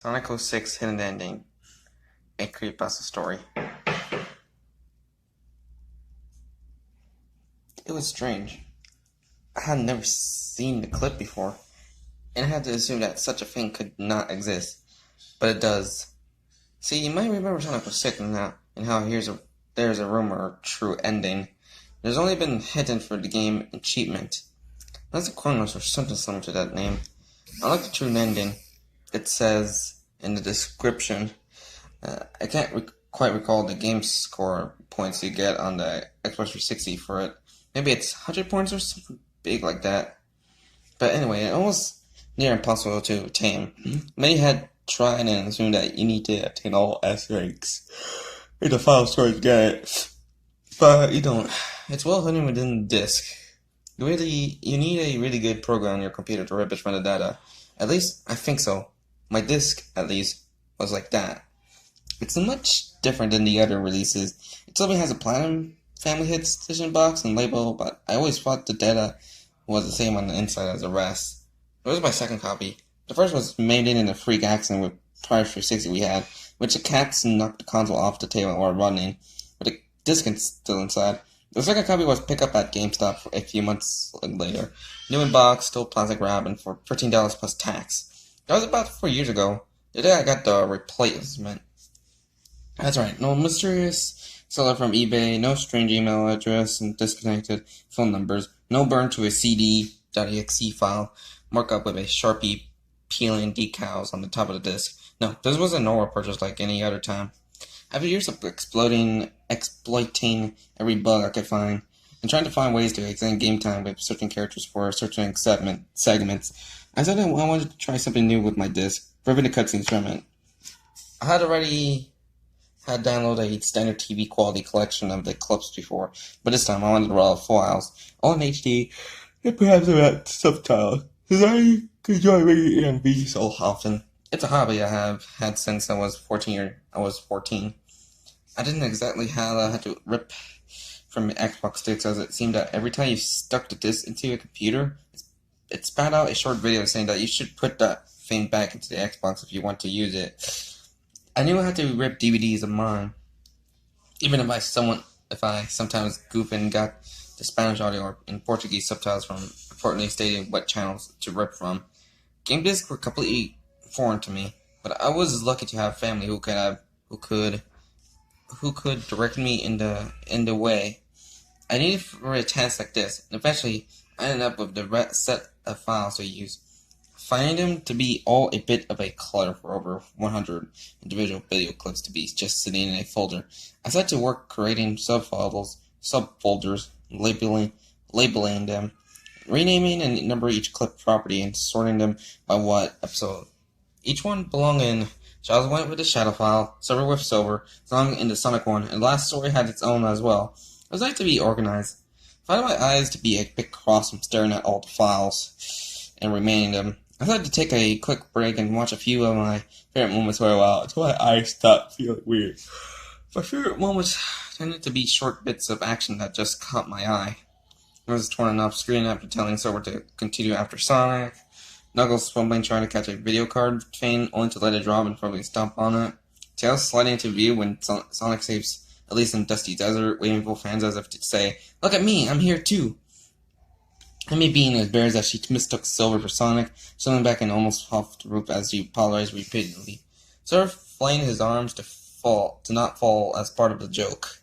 Sonic 06 Hidden Ending, a Creepypasta story. It was strange. I had never seen the clip before, and I had to assume that such a thing could not exist. But it does. See, you might remember Sonic 06 now, and how there's a rumor or true ending. There's only been hidden for the game achievement. That's a Chronos or something similar to that name. Unlike the true ending, it says in the description. I can't quite recall the game score points you get on the Xbox 360 for it. Maybe it's 100 points or something big like that. But anyway, it almost near impossible to attain. Many had tried and assumed that you need to attain all S ranks in the file storage to get it. But you don't. It's well hidden within the disk. You need a really good program on your computer to rip it from the data. At least, I think so. My disk, at least, was like that. It's much different than the other releases. It still has a Platinum Family Hits edition box and label, but I always thought the data was the same on the inside as the rest. It was my second copy. The first was made in a freak accident with prior 360 we had, which the cats knocked the console off the table while running, but the disc is still inside. The second copy was picked up at GameStop for a few months later. New in box, still plastic wrap, and for $13 plus tax. That was about 4 years ago. The day I got the replacement. That's right, no mysterious seller from eBay, no strange email address and disconnected phone numbers, no burn to a CD.exe file, markup with a Sharpie peeling decals on the top of the disc. No, this was a normal purchase like any other time. After years of exploiting every bug I could find, and trying to find ways to extend game time with certain characters for certain segments, I decided I wanted to try something new with my disc, ripping the cutscenes from it. I had downloaded a standard TV quality collection of the clips before, but this time I wanted raw files, all in HD, and perhaps without subtitles, because I enjoy reading EMV so often. It's a hobby I have had since I was 14. I didn't exactly have to rip from Xbox sticks, as it seemed that every time you stuck the disc into a computer, it spat out a short video saying that you should put that thing back into the Xbox if you want to use it. I knew I had to rip DVDs of mine, even if I sometimes goof and got the Spanish audio or in Portuguese subtitles from importantly stating what channels to rip from. Game discs were completely foreign to me, but I was lucky to have family who could direct me in the way I needed for a task like this. And eventually, I ended up with the set of files to use. Finding them to be all a bit of a clutter for over 100 individual video clips to be just sitting in a folder. I set to work creating subfolders, labeling them, renaming and numbering each clip property, and sorting them by what episode. Each one belonged in. Shadows went with the shadow file, Silver with silver, Song in the Sonic one, and the last story had its own as well. It was nice to be organized. I found my eyes to be a bit crossed from staring at all the files and remaining them. I decided to take a quick break and watch a few of my favorite moments for a while until my eyes stopped feeling weird. My favorite moments tended to be short bits of action that just caught my eye. I was torn off screen after telling Silver to continue after Sonic. Knuckles fumbling trying to catch a video card chain only to let it drop and probably stomp on it. Tails sliding into view when Sonic saves Elise in Dusty Desert, waving for fans as if to say, "Look at me, I'm here too." Amy being as bare as she mistook Silver for Sonic, swimming back and almost off the roof as she apologized repeatedly. Silver flailing his arms to not fall as part of the joke.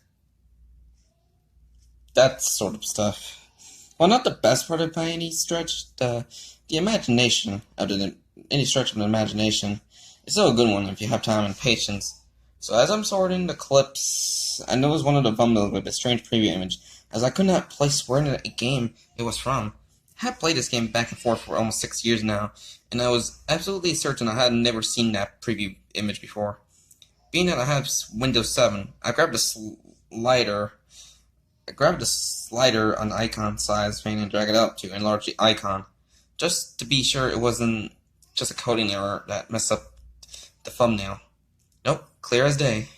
That sort of stuff. While not the best part of by any stretch, the imagination of any stretch of the imagination is still a good one if you have time and patience. So as I'm sorting the clips, I noticed one of the thumbnails with a strange preview image, as I could not place where in a game it was from. I had played this game back and forth for almost 6 years now, and I was absolutely certain I had never seen that preview image before. Being that I have Windows 7, I grabbed the slider on the icon size pane and drag it up to enlarge the icon, just to be sure it wasn't just a coding error that messed up the thumbnail. Nope, clear as day.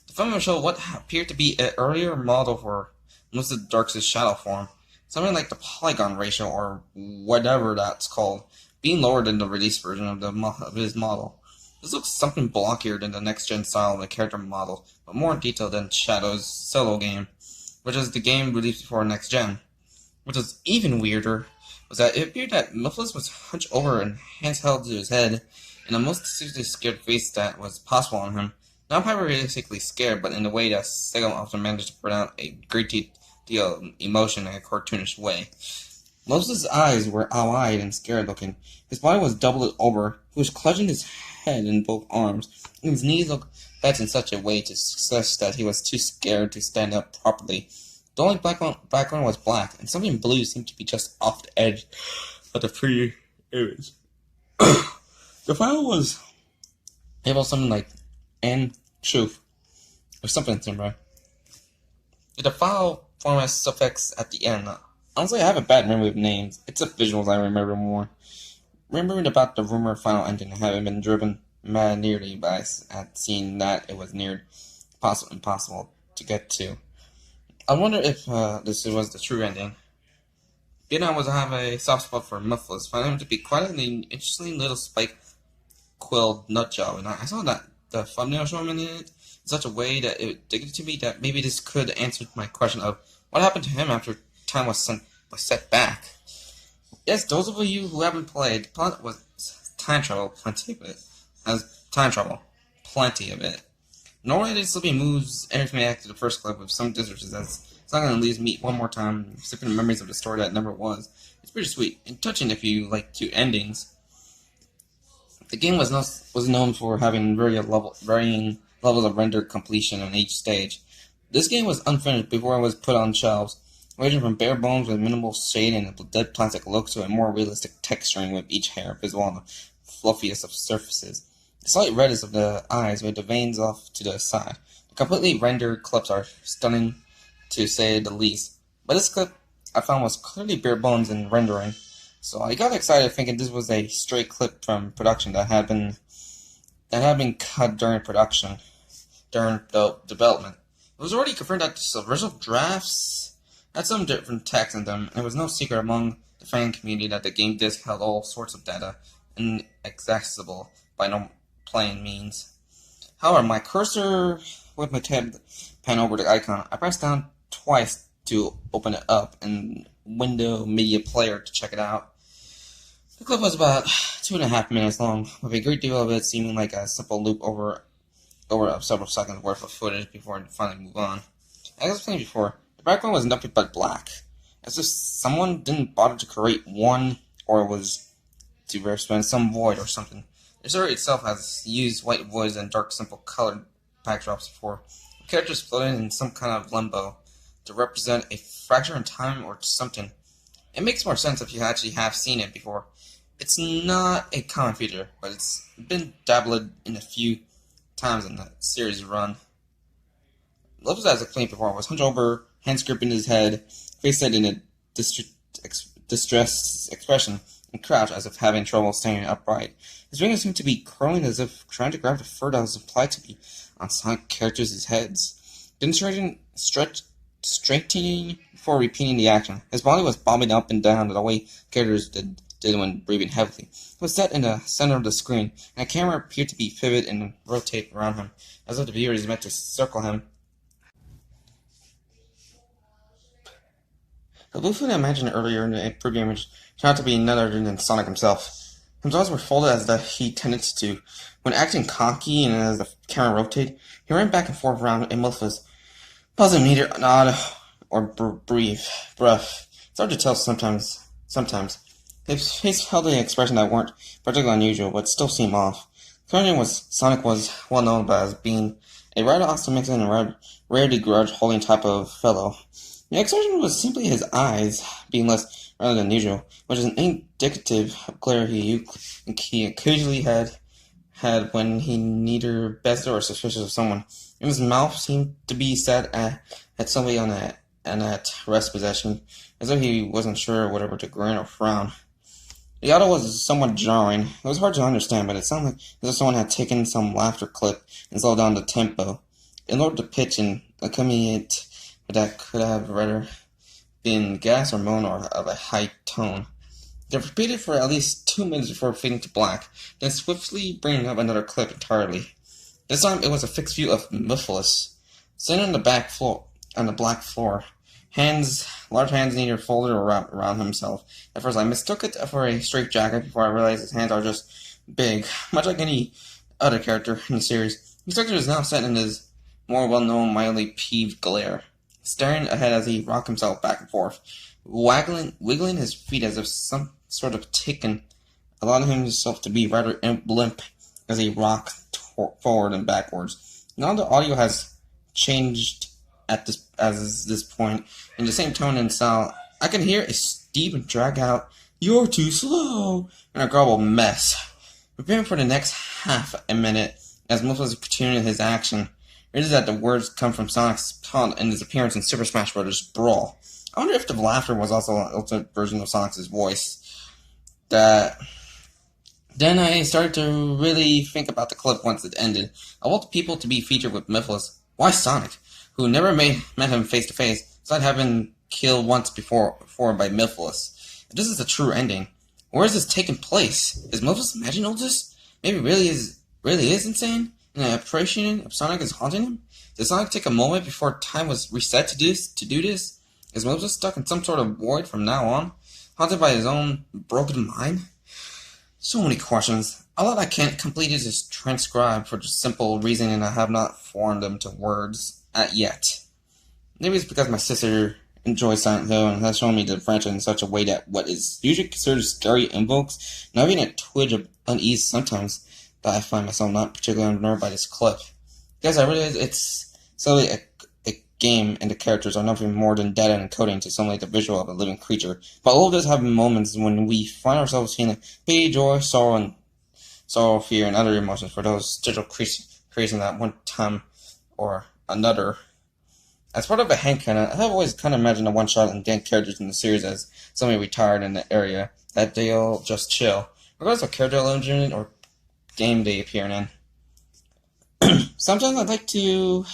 The thumbnail showed what appeared to be an earlier model for most of Dark's shadow form, something like the polygon ratio or whatever that's called, being lower than the release version of his model. This looks something blockier than the next-gen style of the character model, but more detailed than Shadow's solo game, which is the game released before next-gen. What was even weirder was that it appeared that Muffless was hunched over and hands held to his head, in the most seriously scared face that was possible on him. Not realistically scared, but in a way that Sega often managed to put out a great deal of emotion in a cartoonish way. Moses' eyes were owl-eyed and scared-looking. His body was doubled over. He was clutching his head in both arms, and his knees looked bent in such a way to suggest that he was too scared to stand up properly. The only background was black, and something blue seemed to be just off the edge of the free image. The file was able something like "and truth" or something similar. The file format suffix at the end. Honestly, I have a bad memory of names. It's the visuals I remember more. Remembering about the rumored final ending having been driven mad nearly by seeing that it was near impossible to get to. I wonder if this was the true ending. Then I was have a soft spot for Muffless, finding him to be quite an interesting little spike-quilled nutjob, and I saw that the thumbnail showing him in it in such a way that it dictated to me that maybe this could answer my question of what happened to him after time was set back. Yes, those of you who haven't played, the plot was time travel, plenty of it. Plenty of it. Normally, the slippy moves everything back to the first clip with some differences as it's not going to leave me one more time, sipping memories of the story that never was. It's pretty sweet and touching if you like two endings. The game was known for having varying levels of rendered completion on each stage. This game was unfinished before it was put on shelves, ranging from bare bones with minimal shading and dead plastic look to a more realistic texturing with each hair visible on the fluffiest of surfaces. The slight redness of the eyes with the veins off to the side. The completely rendered clips are stunning to say the least, but this clip I found was clearly bare bones in rendering. So I got excited thinking this was a straight clip from production that had been cut during the development. It was already confirmed that the original drafts had some different text in them, and it was no secret among the fan community that the game disc held all sorts of data, inaccessible by no plain means. However, my cursor with my tab pen over the icon, I pressed down twice to open it up in Window Media Player to check it out. The clip was about 2.5 minutes long, with a great deal of it seeming like a simple loop over several seconds worth of footage before it finally move on. As I was saying before, the background was nothing but black, as if someone didn't bother to create one, or was to represent some void or something. The story itself has used white voids and dark simple colored backdrops before, with characters floating in some kind of limbo to represent a fracture in time or something. It makes more sense if you actually have seen it before. It's not a common feature, but it's been dabbled in a few times in the series run. Lopez, as explained before, was hunched over, hands gripping his head, face set in a distressed expression, and crouched as if having trouble standing upright. His fingers seemed to be curling as if trying to grab the fur that was applied to be on Sonic characters' heads. Then straightening before repeating the action. His body was bobbing up and down the way characters did when breathing heavily. It was set in the center of the screen, and the camera appeared to be pivot and rotate around him, as if the viewer is meant to circle him. The blue food I mentioned earlier in the preview image turned out to be none other than Sonic himself. His eyes were folded as he tended to. When acting cocky and as the camera rotated, he ran back and forth around a Muffless, pausing neither nod or breath. It's hard to tell sometimes. His face held an expression that weren't particularly unusual, but still seemed off. Sonic was well known as being a rather optimistic and rarely grudge-holding type of fellow. The exception was simply his eyes being less rather than usual, which is an indicative of glare he occasionally had when he neither bested or suspicious of someone. And his mouth seemed to be set at somebody on at rest possession, as though he wasn't sure whether to grin or frown. The audio was somewhat jarring. It was hard to understand, but it sounded like as if someone had taken some laughter clip and slowed down the tempo in order to pitch and accompany it, but that could have rather been gas or moan or of a high tone. They're repeated for at least 2 minutes before fading to black, then swiftly bringing up another clip entirely. This time it was a fixed view of Mephiles, sitting on the black floor, large hands neatly folded around himself. At first I mistook it for a straitjacket before I realized his hands are just big, much like any other character in the series. His character is now set in his more well-known, mildly peeved glare, staring ahead as he rocked himself back and forth, wiggling his feet as if some sort of tick, allowing himself to be rather limp as he rocked forward and backwards. Now the audio has changed at this point in the same tone and style. I can hear a Steve drag out, "You're too slow," and a garbled mess. Preparing for the next half a minute as Mephiles continued his action. It is that the words come from Sonic's taunt and his appearance in Super Smash Bros. Brawl. I wonder if the laughter was also an alternate version of Sonic's voice. Then I started to really think about the clip once it ended. I want people to be featured with Mephiles. Why Sonic, who never met him face to face, despite having killed once before by Mephiles? If this is the true ending, where is this taking place? Is Mephiles imagining all this? Maybe really is insane, and the apparition of Sonic is haunting him? Did Sonic take a moment before time was reset to do this? Is Mephiles stuck in some sort of void from now on, haunted by his own broken mind? So many questions. A lot I can't completely just transcribe for the simple reason I have not formed them to words yet. Maybe it's because my sister enjoys Silent Hill and has shown me the franchise in such a way that what is usually considered scary invokes not even a twinge of unease sometimes, but I find myself not particularly unnerved by this clip. Because I realize it's solely a game and the characters are nothing more than data encoding to simulate the visual of a living creature. But all of this have moments when we find ourselves feeling pity, joy, sorrow, fear, and other emotions for those digital creations at one time or another. As part of a headcanon, I have always kind of imagined the one-shot and dead characters in the series as somebody retired in the area that they'll just chill, regardless of character legend or game they appear in. Sometimes I'd like to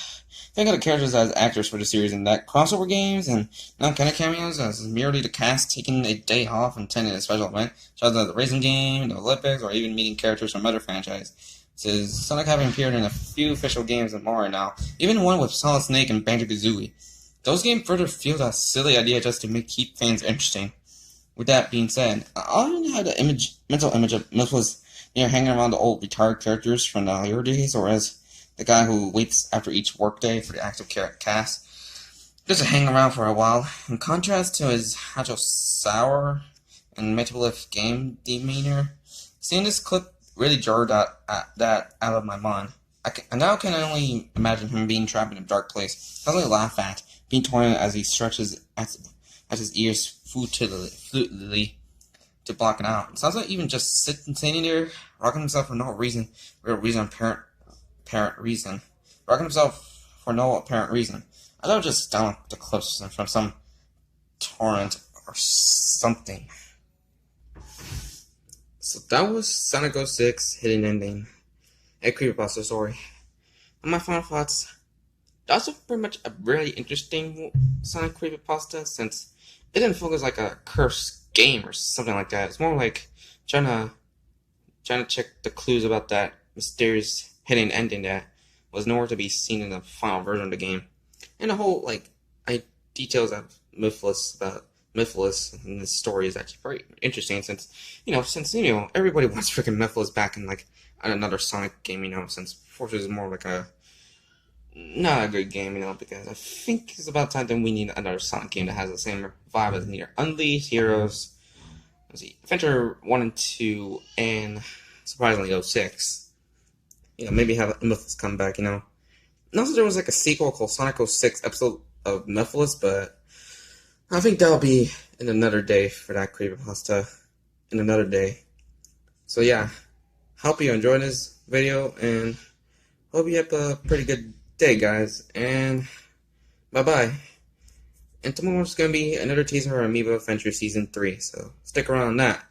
think of the characters as actors for the series in that crossover games and non-canon cameos as merely the cast taking a day off and attending a special event, such as the racing game, the Olympics, or even meeting characters from other franchises. Since Sonic having appeared in a few official games in Mario now, even one with Solid Snake and Banjo-Kazooie. Those games further fueled a silly idea just to keep fans interesting. With that being said, I often had the mental image of Mephiles hanging around the old retired characters from the earlier days, or as the guy who waits after each workday for the active cast, just to hang around for a while. In contrast to his agile, sour, and manipulative game demeanor, seeing this clip really jarred that out of my mind. I now can only imagine him being trapped in a dark place, constantly laugh at, being torn as he stretches at his ears futilely to block it out. It sounds like even just sitting there, rocking himself for no apparent reason. Rocking himself for no apparent reason. I thought just down the cliffs from some torrent or something. So that was Sonic 06 Hidden Ending. A Creepypasta story. And my final thoughts. That's pretty much a really interesting Sonic Creepypasta since it didn't focus like a cursed game or something like that. It's more like trying to check the clues about that mysterious hidden ending that was nowhere to be seen in the final version of the game. And the whole details of Mephiles in this story is actually very interesting since everybody wants freaking Mephiles back in another Sonic game, since Forces is more like not a good game, because I think it's about time that we need another Sonic game that has the same vibe as neither Unleashed, Heroes, Adventure 1 and 2, and surprisingly 06. Maybe have Mephiles come back, And also there was a sequel called Sonic 06 episode of Mephiles, but I think that'll be in another day for that creepypasta. In another day. So yeah, hope you enjoyed this video and hope you have a pretty good day, guys. And bye-bye. And tomorrow's gonna be another teaser for Amiibo Adventure Season 3, so stick around on that.